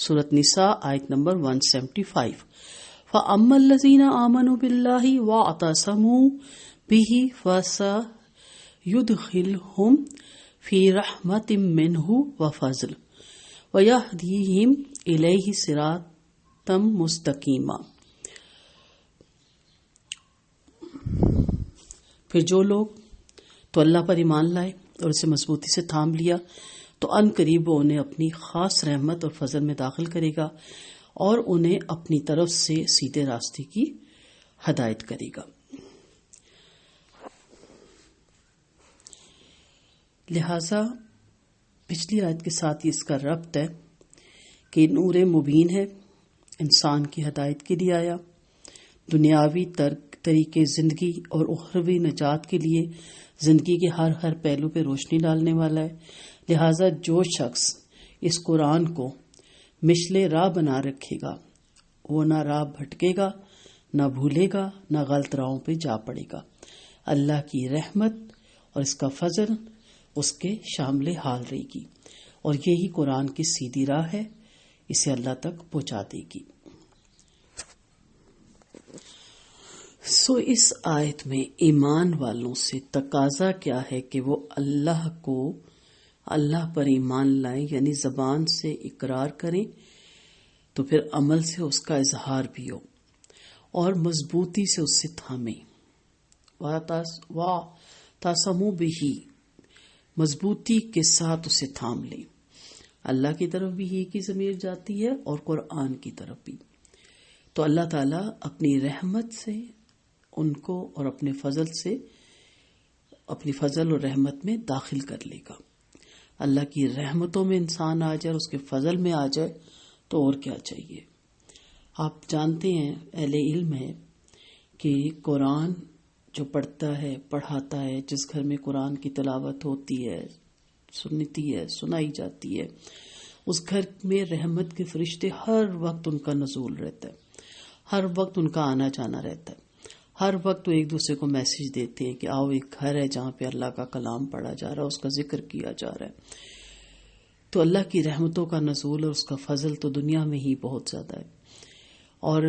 سورۃ نساء آیت نمبر 175. فَأَمَّا الَّذِينَ آمَنُوا بِاللَّهِ وَاعْتَصَمُوا بِهِ فَسَيُدْخِلُهُمْ فِي رَحْمَةٍ مِّنْهُ وَفَضْلٍ وَيَهْدِيهِمْ إِلَيْهِ صِرَاطًا مُسْتَقِيمًا. پھر جو لوگ تو اللہ پر ایمان لائے اور اسے مضبوطی سے تھام لیا تو ان قریب وہ انہیں اپنی خاص رحمت اور فضل میں داخل کرے گا اور انہیں اپنی طرف سے سیدھے راستے کی ہدایت کرے گا. لہذا پچھلی آیت کے ساتھ اس کا ربط ہے کہ نور مبین ہے، انسان کی ہدایت کے لیے آیا، دنیاوی طریقے زندگی اور اخروی نجات کے لیے زندگی کے ہر پہلو پہ روشنی ڈالنے والا ہے. لہذا جو شخص اس قرآن کو مشل راہ بنا رکھے گا وہ نہ راہ بھٹکے گا، نہ بھولے گا، نہ غلط راہوں پہ جا پڑے گا. اللہ کی رحمت اور اس کا فضل اس کے شامل حال رہے گی اور یہی قرآن کی سیدھی راہ ہے، اسے اللہ تک پہنچا دے گی. اس آیت میں ایمان والوں سے تقاضا کیا ہے کہ وہ اللہ پر ایمان لائیں، یعنی زبان سے اقرار کریں تو پھر عمل سے اس کا اظہار بھی ہو اور مضبوطی سے اسے تھامیں. وَاعْتَصَمُوا بِهِ، مضبوطی کے ساتھ اسے تھام لیں. اللہ کی طرف بھی یہ کی ضمیر جاتی ہے اور قرآن کی طرف بھی. تو اللہ تعالیٰ اپنی رحمت سے ان کو اور اپنے فضل سے اپنی فضل اور رحمت میں داخل کر لے گا. اللہ کی رحمتوں میں انسان آ جائے اور اس کے فضل میں آ جائے تو اور کیا چاہیے. آپ جانتے ہیں، اہل علم ہے کہ قرآن جو پڑھتا ہے پڑھاتا ہے، جس گھر میں قرآن کی تلاوت ہوتی ہے، سنائی جاتی ہے، اس گھر میں رحمت کے فرشتے ہر وقت ان کا نزول رہتا ہے، ہر وقت ان کا آنا جانا رہتا ہے. ہر وقت وہ ایک دوسرے کو میسج دیتے ہیں کہ آؤ ایک گھر ہے جہاں پہ اللہ کا کلام پڑھا جا رہا ہے، اس کا ذکر کیا جا رہا ہے. تو اللہ کی رحمتوں کا نزول اور اس کا فضل تو دنیا میں ہی بہت زیادہ ہے اور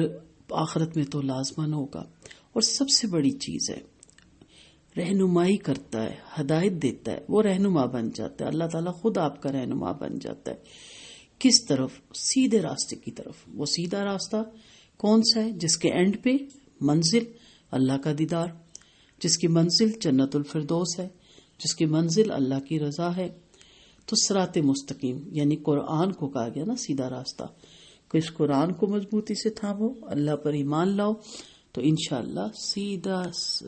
آخرت میں تو لازماً ہوگا. اور سب سے بڑی چیز ہے، رہنمائی کرتا ہے، ہدایت دیتا ہے، وہ رہنما بن جاتا ہے. اللہ تعالیٰ خود آپ کا رہنما بن جاتا ہے. کس طرف؟ سیدھے راستے کی طرف. وہ سیدھا راستہ کون سا ہے؟ جس کے اینڈ پہ منزل اللہ کا دیدار، جس کی منزل جنت الفردوس ہے، جس کی منزل اللہ کی رضا ہے. تو صراط مستقیم یعنی قرآن کو کہا گیا نا سیدھا راستہ، کہ اس قرآن کو مضبوطی سے تھامو، اللہ پر ایمان لاؤ تو انشاءاللہ سیدھا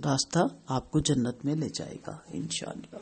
راستہ آپ کو جنت میں لے جائے گا انشاءاللہ.